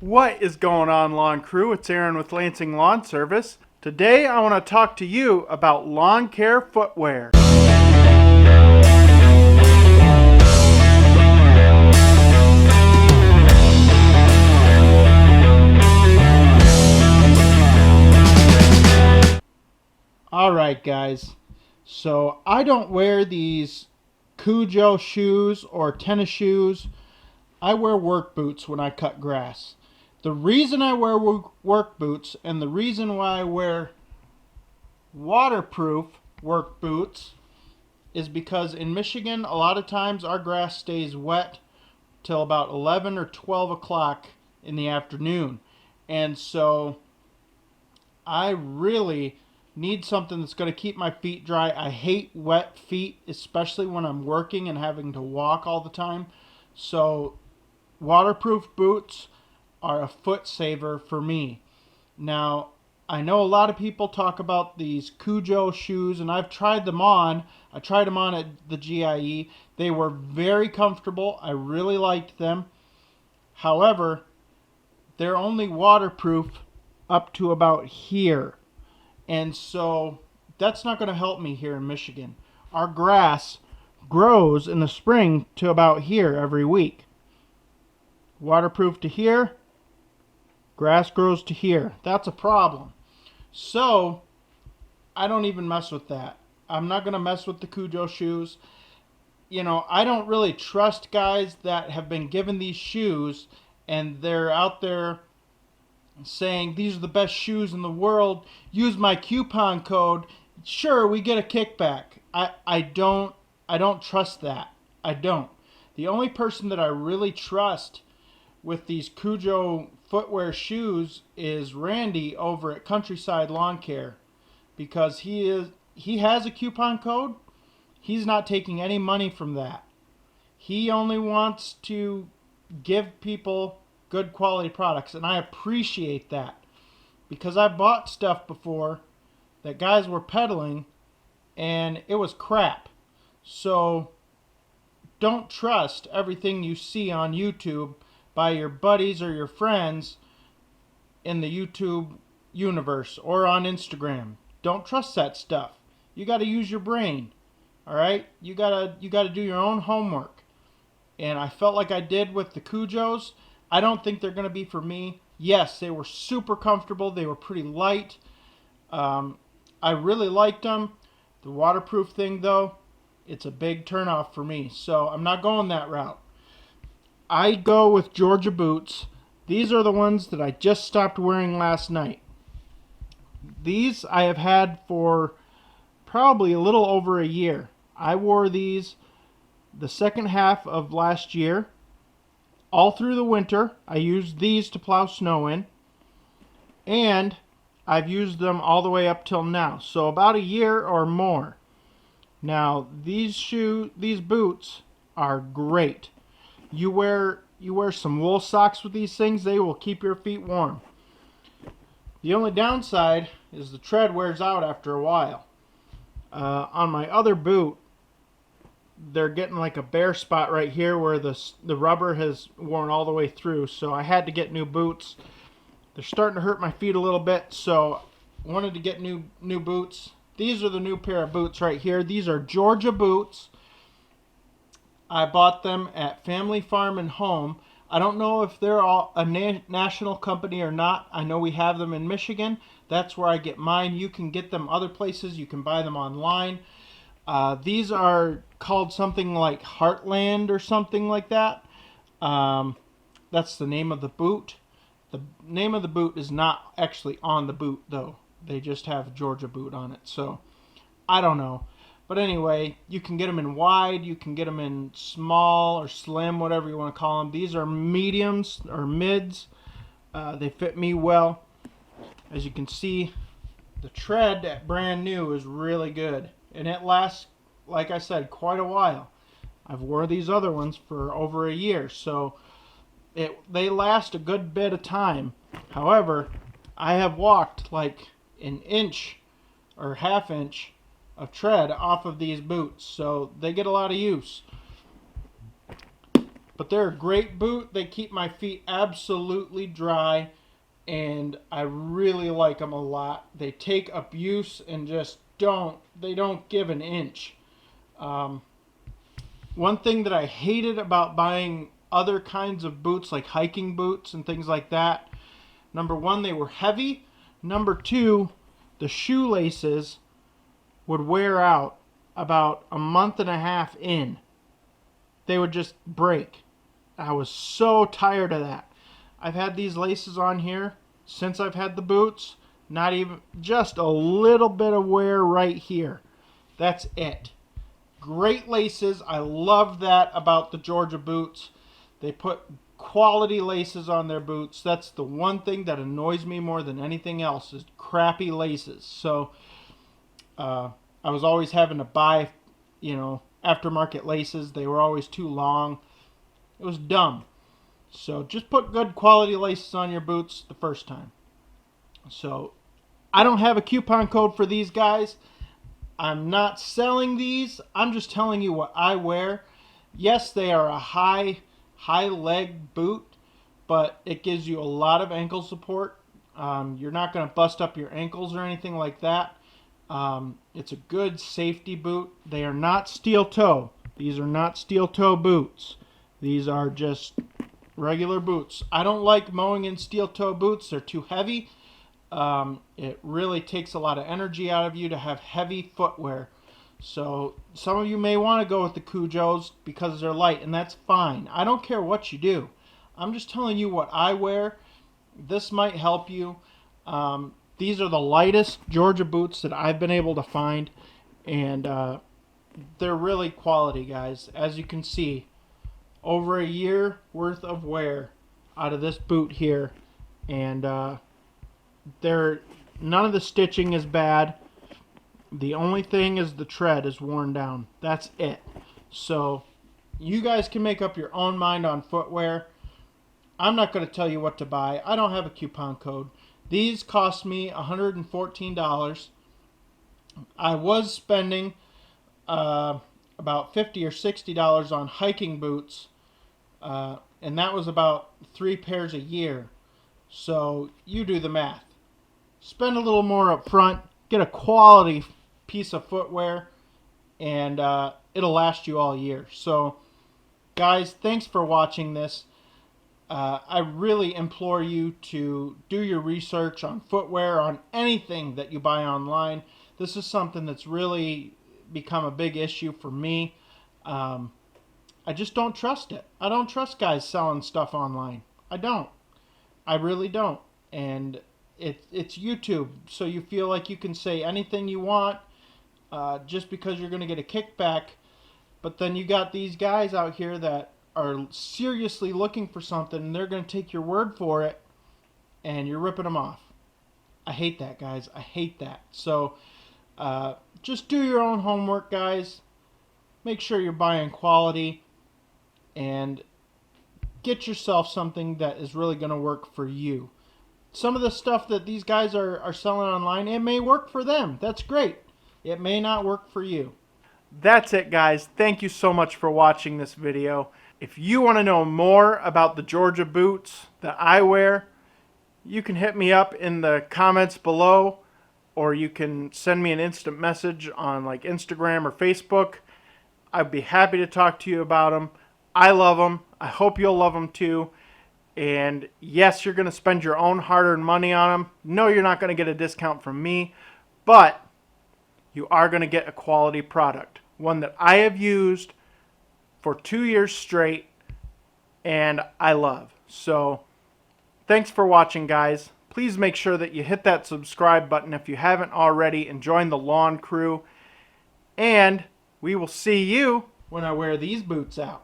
What is going on, lawn crew? It's Aaron with Lansing Lawn Service. Today I want to talk to you about lawn care footwear. Alright guys, so I don't wear these Kujo shoes or tennis shoes. I wear work boots when I cut grass. The reason I wear work boots and the reason why I wear waterproof work boots is because in Michigan, a lot of times our grass stays wet till about 11 or 12 o'clock in the afternoon. And so I really need something that's going to keep my feet dry. I hate wet feet, especially when I'm working and having to walk all the time. So waterproof boots are a foot saver for me. Now, I know a lot of people talk about these Kujo shoes, and I've tried them on. I tried them on at the GIE. They were very comfortable. I really liked them. However, they're only waterproof up to about here. And so that's not going to help me here in Michigan. Our grass grows in the spring to about here every week. Waterproof to here, grass grows to here. That's a problem. So I don't even mess with that. I'm not going to mess with the Kujo shoes. You know, I don't really trust guys that have been given these shoes and they're out there saying these are the best shoes in the world. Use my coupon code. Sure, we get a kickback. I don't trust that. I don't. The only person that I really trust with these Kujo footwear shoes is Randy over at Countryside Lawn Care, because he has a coupon code. He's not taking any money from that. He only wants to give people good quality products, and I appreciate that, because I bought stuff before that guys were peddling and it was crap. So don't trust everything you see on YouTube by your buddies or your friends in the YouTube universe or on Instagram. Don't trust that stuff. You got to use your brain. All right? You got to do your own homework. And I felt like I did with the Kujos. I don't think they're going to be for me. Yes, they were super comfortable. They were pretty light. I really liked them. The waterproof thing, though, it's a big turnoff for me. So I'm not going that route. I go with Georgia boots. These are the ones that I just stopped wearing last night. These I have had for probably a little over a year. I wore these the second half of last year. All through the winter, I used these to plow snow in. And I've used them all the way up till now. So about a year or more. Now, these boots are great. You wear some wool socks with these things, they will keep your feet warm. The only downside is the tread wears out after a while. On my other boot, they're getting like a bare spot right here where the rubber has worn all the way through, so I had to get new boots. They're starting to hurt my feet a little bit, so I wanted to get new boots. These are the new pair of boots right here. These are Georgia boots. I bought them at Family Farm and Home. I don't know if they're all a national company or not. I know we have them in Michigan. That's where I get mine. You can get them other places. You can buy them online. These are called something like Heartland or something like that. That's the name of the boot. The name of the boot is not actually on the boot, though. They just have Georgia boot on it. So, I don't know. But anyway, you can get them in wide, you can get them in small or slim, whatever you want to call them. These are mediums or mids. They fit me well. As you can see, the tread at brand new is really good. And it lasts, like I said, quite a while. I've worn these other ones for over a year, so they last a good bit of time. However, I have walked like an inch or half inch of tread off of these boots, so they get a lot of use. But they're a great boot. They keep my feet absolutely dry, and I really like them a lot. They take abuse and just they don't give an inch. Um, One thing that I hated about buying other kinds of boots, like hiking boots and things like that, number one, they were heavy. Number two, the shoelaces would wear out about a month and a half in. They would just break. I was so tired of that. I've had these laces on here since I've had the boots. Not even, just a little bit of wear right here. That's it. Great laces. I love that about the Georgia boots. They put quality laces on their boots. That's the one thing that annoys me more than anything else is crappy laces. So I was always having to buy, aftermarket laces. They were always too long. It was dumb. So just put good quality laces on your boots the first time. So I don't have a coupon code for these guys. I'm not selling these. I'm just telling you what I wear. Yes, they are a high leg boot, but it gives you a lot of ankle support. You're not going to bust up your ankles or anything like that. It's a good safety boot. They are not steel toe. These are not steel toe boots. These are just regular boots. I don't like mowing in steel toe boots. They're too heavy. It really takes a lot of energy out of you to have heavy footwear. So some of you may want to go with the Kujos because they're light, and that's fine. I don't care what you do. I'm just telling you what I wear. This might help you. These are the lightest Georgia boots that I've been able to find, and they're really quality, guys. As you can see, over a year worth of wear out of this boot here, and none of the stitching is bad. The only thing is the tread is worn down. That's it. So you guys can make up your own mind on footwear. I'm not going to tell you what to buy. I don't have a coupon code. These cost me $114. I was spending about $50 or $60 on hiking boots, and that was about 3 pairs a year. So you do the math. Spend a little more up front, get a quality piece of footwear, and it'll last you all year. So guys, thanks for watching this. I really implore you to do your research on footwear, on anything that you buy online. This is something that's really become a big issue for me. I just don't trust it. I don't trust guys selling stuff online. I don't. I really don't. And it's YouTube, so you feel like you can say anything you want just because you're going to get a kickback. But then you got these guys out here that are seriously looking for something, and they're going to take your word for it, and you're ripping them off. I hate that, guys. I hate that. So just do your own homework, guys. Make sure you're buying quality, and get yourself something that is really going to work for you. Some of the stuff that these guys are selling online, it may work for them. That's great. It may not work for you. That's it, guys. Thank you so much for watching this video. If you want to know more about the Georgia boots that I wear, you can hit me up in the comments below, or you can send me an instant message on like Instagram or Facebook. I'd be happy to talk to you about them. I love them. I hope you'll love them too. And yes, you're going to spend your own hard-earned money on them. No, you're not going to get a discount from me, but you are going to get a quality product. One that I have used for 2 years straight, and I love. So thanks for watching, guys. Please make sure that you hit that subscribe button if you haven't already, and join the lawn crew. And we will see you when I wear these boots out.